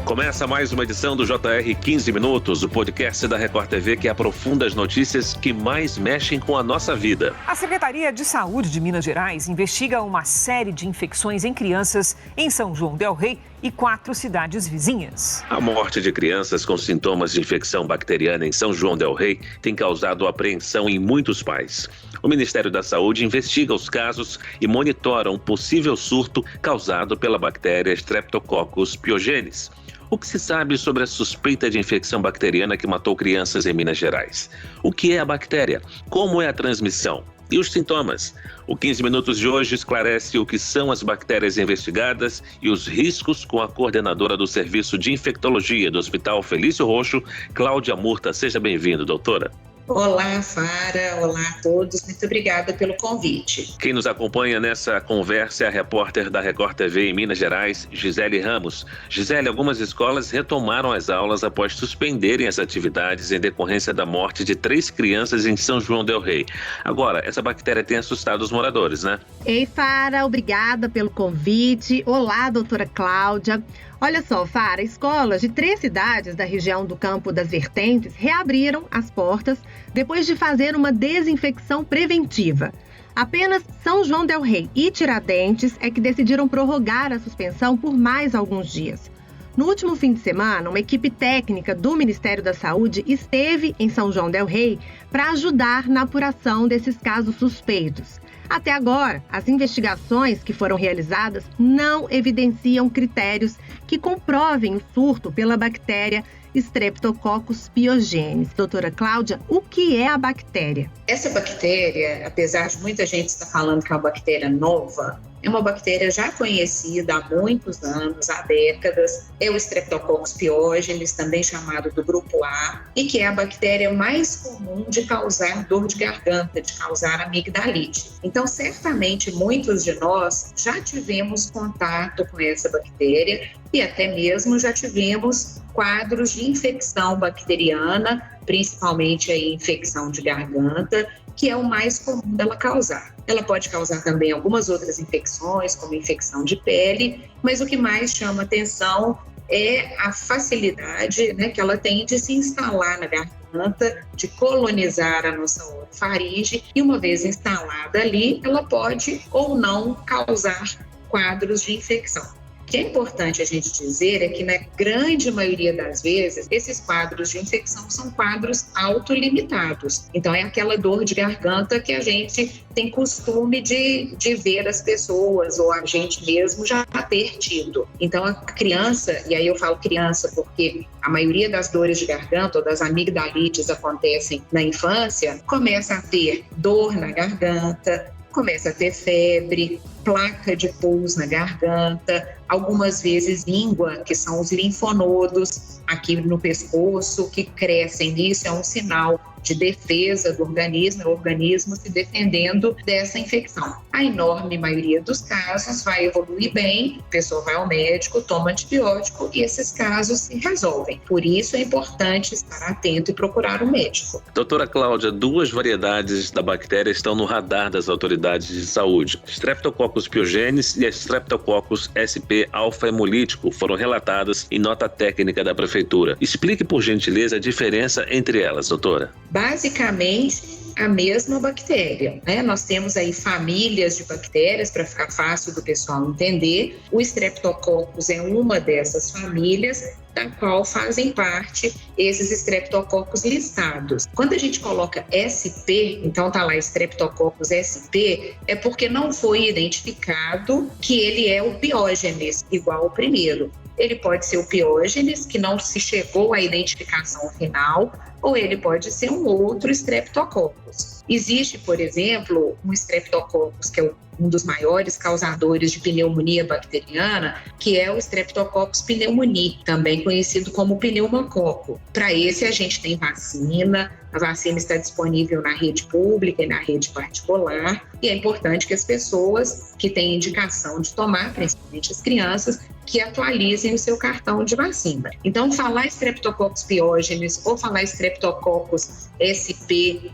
Começa mais uma edição do JR 15 Minutos, o podcast da Record TV que aprofunda as notícias que mais mexem com a nossa vida. A Secretaria de Saúde de Minas Gerais investiga uma série de infecções em crianças em São João del Rei e 4 cidades vizinhas. A morte de crianças com sintomas de infecção bacteriana em São João del Rei tem causado apreensão em muitos pais. O Ministério da Saúde investiga os casos e monitora um possível surto causado pela bactéria Streptococcus pyogenes. O que se sabe sobre a suspeita de infecção bacteriana que matou crianças em Minas Gerais? O que é a bactéria? Como é a transmissão? E os sintomas? O 15 Minutos de hoje esclarece o que são as bactérias investigadas e os riscos com a coordenadora do Serviço de Infectologia do Hospital Felício Roxo, Cláudia Murta. Seja bem-vinda, doutora. Olá, Fara. Olá a todos. Muito obrigada pelo convite. Quem nos acompanha nessa conversa é a repórter da Record TV em Minas Gerais, Gisele Ramos. Gisele, algumas escolas retomaram as aulas após suspenderem as atividades em decorrência da morte de 3 crianças em São João del Rei. Agora, essa bactéria tem assustado os moradores, né? Ei, Fara, obrigada pelo convite. Olá, doutora Cláudia. Olha só, Fara, escolas de 3 cidades da região do Campo das Vertentes reabriram as portas depois de fazer uma desinfecção preventiva. Apenas São João del Rei e Tiradentes é que decidiram prorrogar a suspensão por mais alguns dias. No último fim de semana, uma equipe técnica do Ministério da Saúde esteve em São João del Rei para ajudar na apuração desses casos suspeitos. Até agora, as investigações que foram realizadas não evidenciam critérios que comprovem o surto pela bactéria Streptococcus pyogenes. Doutora Cláudia, o que é a bactéria? Essa bactéria, apesar de muita gente estar falando que é uma bactéria nova, é uma bactéria já conhecida há muitos anos, há décadas. É o Streptococcus pyogenes, também chamado do grupo A, e que é a bactéria mais comum de causar dor de garganta, de causar amigdalite. Então, certamente, muitos de nós já tivemos contato com essa bactéria e até mesmo já tivemos quadros de infecção bacteriana, principalmente a infecção de garganta, que é o mais comum dela causar. Ela pode causar também algumas outras infecções, como infecção de pele, mas o que mais chama atenção é a facilidade, que ela tem de se instalar na garganta, de colonizar a nossa orofaringe, e uma vez instalada ali, ela pode ou não causar quadros de infecção. O que é importante a gente dizer é que, na grande maioria das vezes, esses quadros de infecção são quadros autolimitados. Então, é aquela dor de garganta que a gente tem costume de ver as pessoas, ou a gente mesmo já ter tido. Então, a criança, e aí eu falo criança porque a maioria das dores de garganta ou das amigdalites acontecem na infância, começa a ter dor na garganta, começa a ter febre, placa de pus na garganta, algumas vezes língua, que são os linfonodos aqui no pescoço, que crescem. Isso é um sinal de defesa do organismo, é o organismo se defendendo dessa infecção. A enorme maioria dos casos vai evoluir bem, a pessoa vai ao médico, toma antibiótico e esses casos se resolvem. Por isso é importante estar atento e procurar um médico. Doutora Cláudia, 2 variedades da bactéria estão no radar das autoridades de saúde. Streptococcus pyogenes e a Streptococcus sp alfa-hemolítico foram relatadas em nota técnica da Prefeitura. Explique, por gentileza, a diferença entre elas, doutora. Basicamente, a mesma bactéria, Nós temos aí famílias de bactérias, para ficar fácil do pessoal entender. O Streptococcus é uma dessas famílias, da qual fazem parte esses Streptococcus listados. Quando a gente coloca SP, então tá lá Streptococcus SP, é porque não foi identificado que ele é o piógenes, igual ao primeiro. Ele pode ser o piógenes, que não se chegou à identificação final, ou ele pode ser um outro Streptococcus. Existe, por exemplo, um Streptococcus, que é um dos maiores causadores de pneumonia bacteriana, que é o Streptococcus pneumoniae, também conhecido como pneumococo. Para esse a gente tem vacina, a vacina está disponível na rede pública e na rede particular, e é importante que as pessoas que têm indicação de tomar, principalmente as crianças, que atualizem o seu cartão de vacina. Então, falar Streptococcus pyogenes ou falar Streptococcus SP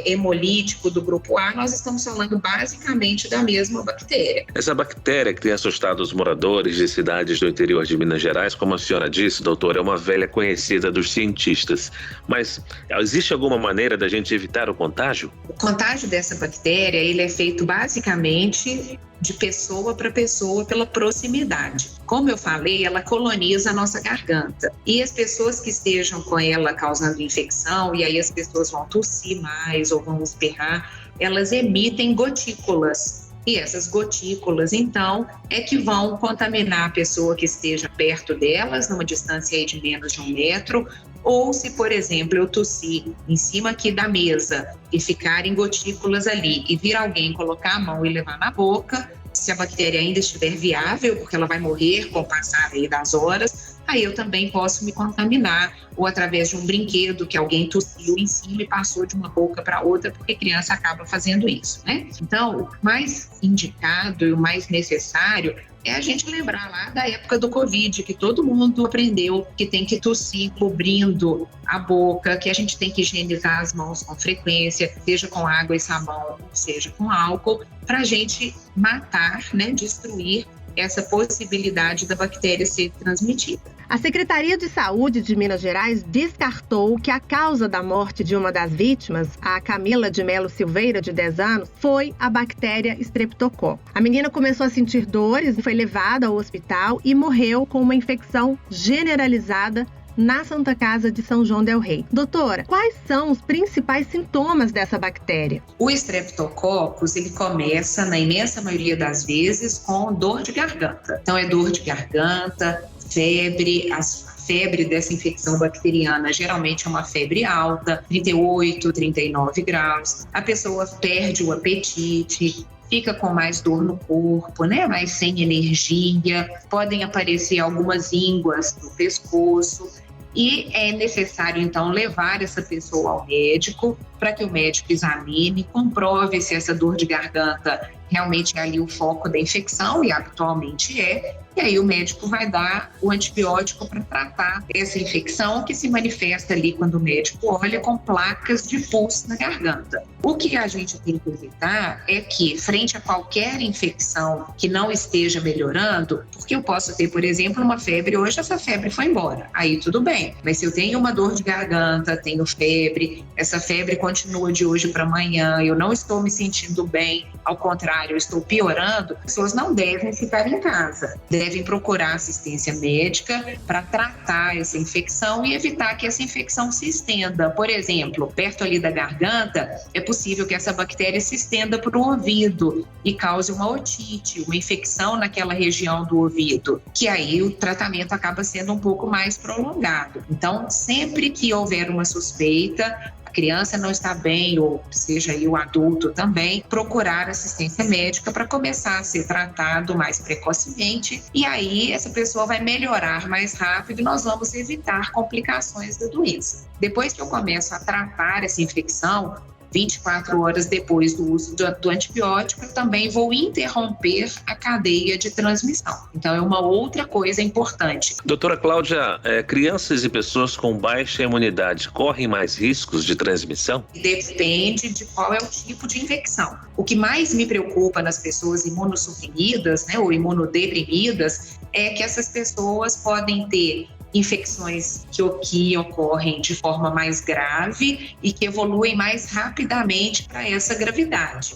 hemolítico do grupo A, nós estamos falando basicamente da mesma bactéria. Essa bactéria que tem assustado os moradores de cidades do interior de Minas Gerais, como a senhora disse, doutora, é uma velha conhecida dos cientistas. Mas existe alguma maneira da gente evitar o contágio? O contágio dessa bactéria, ele é feito basicamente de pessoa para pessoa pela proximidade. Como eu falei, ela coloniza a nossa garganta. E as pessoas que estejam com ela causando infecção, e aí as pessoas vão tossir mais ou vão espirrar, elas emitem gotículas. E essas gotículas, então, é que vão contaminar a pessoa que esteja perto delas, numa distância aí de menos de 1 metro, ou se, por exemplo, eu tossir em cima aqui da mesa e ficarem gotículas ali e vir alguém colocar a mão e levar na boca, se a bactéria ainda estiver viável, porque ela vai morrer com o passar aí das horas, aí eu também posso me contaminar, ou através de um brinquedo que alguém tossiu em cima e passou de uma boca para outra, porque criança acaba fazendo isso, né? Então, o mais indicado e o mais necessário é a gente lembrar lá da época do Covid, que todo mundo aprendeu que tem que tossir cobrindo a boca, que a gente tem que higienizar as mãos com frequência, seja com água e sabão, seja com álcool, para a gente matar, né, destruir essa possibilidade da bactéria ser transmitida. A Secretaria de Saúde de Minas Gerais descartou que a causa da morte de uma das vítimas, a Camila de Melo Silveira, de 10 anos, foi a bactéria Streptococcus. A menina começou a sentir dores, foi levada ao hospital e morreu com uma infecção generalizada na Santa Casa de São João del Rei. Doutora, quais são os principais sintomas dessa bactéria? O Streptococcus, ele começa, na imensa maioria das vezes, com dor de garganta. Então, é dor de garganta, febre. A febre dessa infecção bacteriana geralmente é uma febre alta, 38, 39 graus. A pessoa perde o apetite, fica com mais dor no corpo, né? Mais sem energia. Podem aparecer algumas ínguas no pescoço. E é necessário, então, levar essa pessoa ao médico para que o médico examine, comprove se essa dor de garganta realmente é ali o foco da infecção, e habitualmente é. E aí o médico vai dar o antibiótico para tratar essa infecção, que se manifesta ali quando o médico olha com placas de pus na garganta. O que a gente tem que evitar é que, frente a qualquer infecção que não esteja melhorando, porque eu posso ter, por exemplo, uma febre, hoje essa febre foi embora, aí tudo bem. Mas se eu tenho uma dor de garganta, tenho febre, essa febre continua de hoje para amanhã, eu não estou me sentindo bem, ao contrário, eu estou piorando, as pessoas não devem ficar em casa, devem procurar assistência médica para tratar essa infecção e evitar que essa infecção se estenda. Por exemplo, perto ali da garganta, é possível que essa bactéria se estenda para o ouvido e cause uma otite, uma infecção naquela região do ouvido, que aí o tratamento acaba sendo um pouco mais prolongado. Então, sempre que houver uma suspeita, a criança não está bem, ou seja aí o adulto também, procurar assistência médica para começar a ser tratado mais precocemente, e aí essa pessoa vai melhorar mais rápido e nós vamos evitar complicações da doença. Depois que eu começo a tratar essa infecção, 24 horas depois do uso do antibiótico, eu também vou interromper a cadeia de transmissão. Então, é uma outra coisa importante. Doutora Cláudia, crianças e pessoas com baixa imunidade correm mais riscos de transmissão? Depende de qual é o tipo de infecção. O que mais me preocupa nas pessoas imunossuprimidas, né, ou imunodeprimidas, é que essas pessoas podem ter infecções que ocorrem de forma mais grave e que evoluem mais rapidamente para essa gravidade.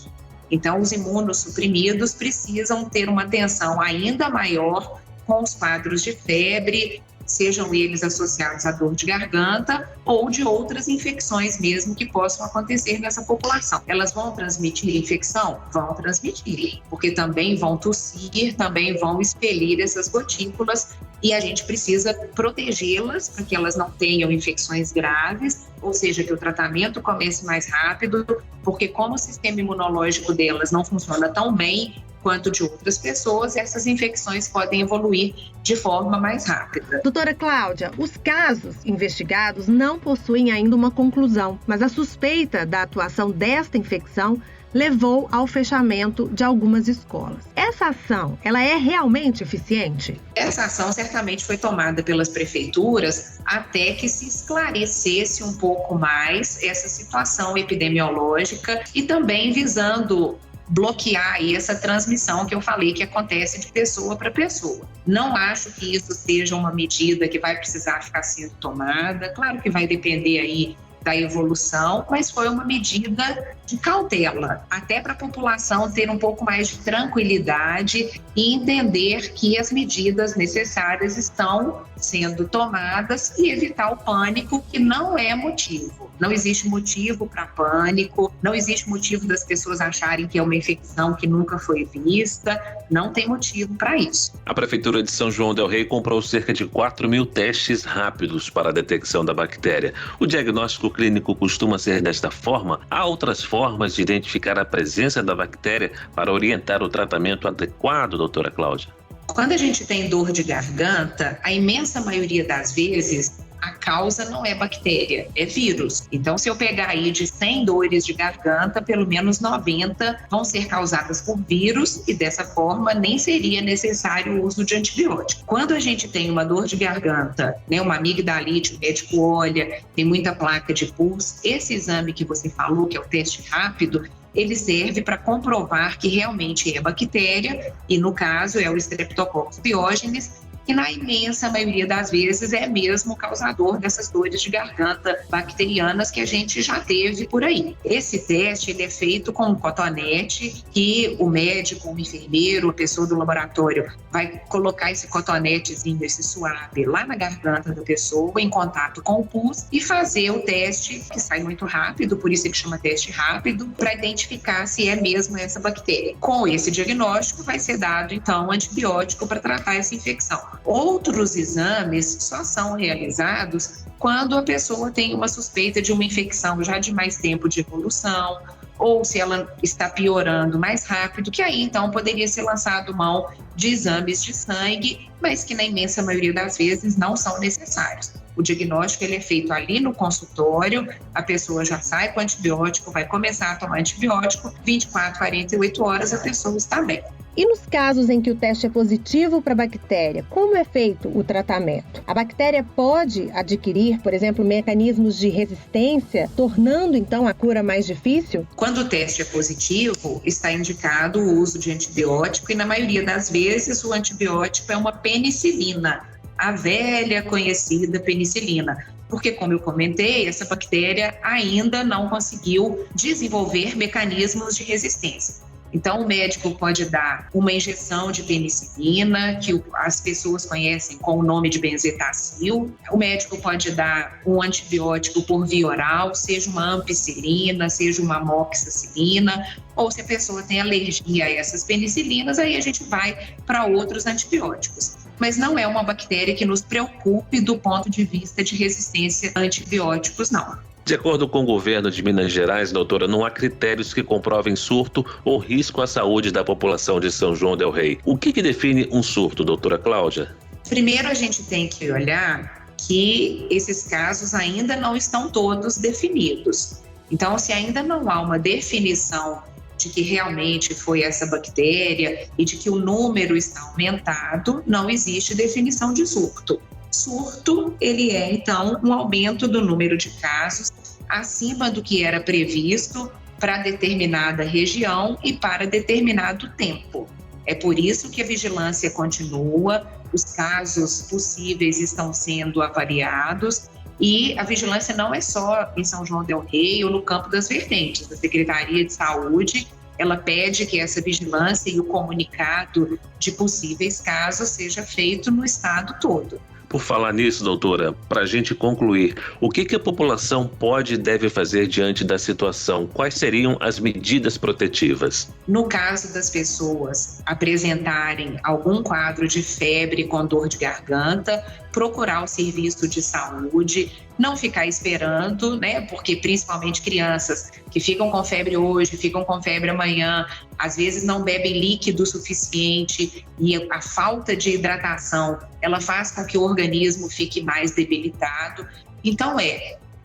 Então, os imunossuprimidos precisam ter uma atenção ainda maior com os quadros de febre, sejam eles associados à dor de garganta ou de outras infecções mesmo que possam acontecer nessa população. Elas vão transmitir infecção? Vão transmitir, porque também vão tossir, também vão expelir essas gotículas, e a gente precisa protegê-las para que elas não tenham infecções graves, ou seja, que o tratamento comece mais rápido, porque como o sistema imunológico delas não funciona tão bem quanto de outras pessoas, essas infecções podem evoluir de forma mais rápida. Doutora Cláudia, os casos investigados não possuem ainda uma conclusão, mas a suspeita da atuação desta infecção levou ao fechamento de algumas escolas. Essa ação, ela é realmente eficiente? Essa ação certamente foi tomada pelas prefeituras até que se esclarecesse um pouco mais essa situação epidemiológica e também visando bloquear aí essa transmissão que eu falei que acontece de pessoa para pessoa. Não acho que isso seja uma medida que vai precisar ficar sendo tomada. Claro que vai depender aí da evolução, mas foi uma medida de cautela, até para a população ter um pouco mais de tranquilidade e entender que as medidas necessárias estão sendo tomadas e evitar o pânico, que não é motivo. Não existe motivo para pânico, não existe motivo das pessoas acharem que é uma infecção que nunca foi vista, não tem motivo para isso. A Prefeitura de São João del Rei comprou cerca de 4.000 testes rápidos para a detecção da bactéria. O diagnóstico clínico costuma ser desta forma? Há outras formas de identificar a presença da bactéria para orientar o tratamento adequado, doutora Cláudia? Quando a gente tem dor de garganta, a imensa maioria das vezes a causa não é bactéria, é vírus. Então, se eu pegar aí de 100 dores de garganta, pelo menos 90 vão ser causadas por vírus e dessa forma nem seria necessário o uso de antibiótico. Quando a gente tem uma dor de garganta, uma amigdalite, o médico olha, tem muita placa de pus, esse exame que você falou, que é o teste rápido, ele serve para comprovar que realmente é bactéria e, no caso, é o Streptococcus pyogenes, que na imensa maioria das vezes é mesmo o causador dessas dores de garganta bacterianas que a gente já teve por aí. Esse teste ele é feito com um cotonete que o médico, o enfermeiro, a pessoa do laboratório vai colocar esse cotonetezinho, esse suave lá na garganta da pessoa em contato com o pus e fazer o teste, que sai muito rápido, por isso ele chama teste rápido, para identificar se é mesmo essa bactéria. Com esse diagnóstico vai ser dado então antibiótico para tratar essa infecção. Outros exames só são realizados quando a pessoa tem uma suspeita de uma infecção já de mais tempo de evolução, ou se ela está piorando mais rápido, que aí então poderia ser lançado mão de exames de sangue, mas que na imensa maioria das vezes não são necessários. O diagnóstico ele é feito ali no consultório, a pessoa já sai com antibiótico, vai começar a tomar antibiótico, 24, 48 horas a pessoa está bem. E nos casos em que o teste é positivo para a bactéria, como é feito o tratamento? A bactéria pode adquirir, por exemplo, mecanismos de resistência, tornando então a cura mais difícil? Quando o teste é positivo, está indicado o uso de antibiótico e na maioria das vezes o antibiótico é uma penicilina, a velha conhecida penicilina. Porque, como eu comentei, essa bactéria ainda não conseguiu desenvolver mecanismos de resistência. Então, o médico pode dar uma injeção de penicilina, que as pessoas conhecem com o nome de benzetacil. O médico pode dar um antibiótico por via oral, seja uma ampicilina, seja uma amoxicilina, ou se a pessoa tem alergia a essas penicilinas, aí a gente vai para outros antibióticos. Mas não é uma bactéria que nos preocupe do ponto de vista de resistência a antibióticos, não. De acordo com o governo de Minas Gerais, doutora, não há critérios que comprovem surto ou risco à saúde da população de São João del Rei. O que define um surto, doutora Cláudia? Primeiro, a gente tem que olhar que esses casos ainda não estão todos definidos. Então, se ainda não há uma definição de que realmente foi essa bactéria e de que o número está aumentado, não existe definição de surto. Surto, ele é, então, um aumento do número de casos acima do que era previsto para determinada região e para determinado tempo. É por isso que a vigilância continua, os casos possíveis estão sendo avaliados e a vigilância não é só em São João del Rei ou no Campo das Vertentes. A Secretaria de Saúde, ela pede que essa vigilância e o comunicado de possíveis casos seja feito no estado todo. Por falar nisso, doutora, para a gente concluir, o que a população pode e deve fazer diante da situação? Quais seriam as medidas protetivas? No caso das pessoas apresentarem algum quadro de febre com dor de garganta, procurar o serviço de saúde, não ficar esperando, porque principalmente crianças que ficam com febre hoje, ficam com febre amanhã, às vezes não bebem líquido suficiente e a falta de hidratação, ela faz com que o organismo fique mais debilitado. Então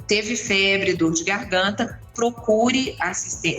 teve febre, dor de garganta, procure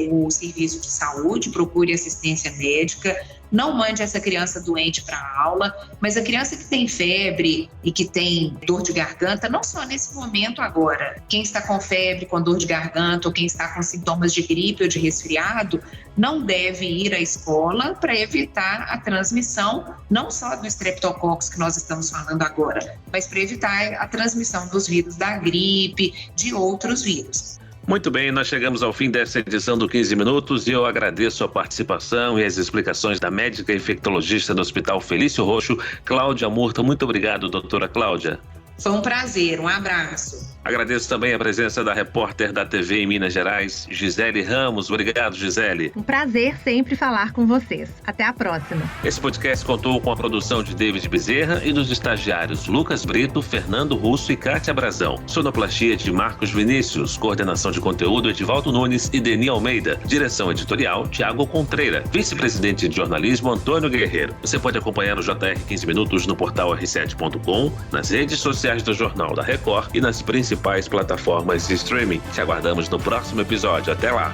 o serviço de saúde, procure assistência médica, não mande essa criança doente para a aula, mas a criança que tem febre e que tem dor de garganta, não só nesse momento agora, quem está com febre, com dor de garganta ou quem está com sintomas de gripe ou de resfriado, não deve ir à escola para evitar a transmissão, não só do Streptococcus que nós estamos falando agora, mas para evitar a transmissão dos vírus da gripe, de outros vírus. Muito bem, nós chegamos ao fim dessa edição do 15 Minutos e eu agradeço a participação e as explicações da médica infectologista do Hospital Felício Roxo, Cláudia Murta. Muito obrigado, doutora Cláudia. Foi um prazer, um abraço. Agradeço também a presença da repórter da TV em Minas Gerais, Gisele Ramos. Obrigado, Gisele. Um prazer sempre falar com vocês. Até a próxima. Esse podcast contou com a produção de David Bezerra e dos estagiários Lucas Brito, Fernando Russo e Kátia Brazão. Sonoplastia de Marcos Vinícius. Coordenação de conteúdo Edivaldo Nunes e Deni Almeida. Direção editorial Tiago Contreira. Vice-presidente de jornalismo Antônio Guerreiro. Você pode acompanhar o JR 15 Minutos no portal r7.com, nas redes sociais do Jornal da Record e nas principais plataformas de streaming. Te aguardamos no próximo episódio. Até lá!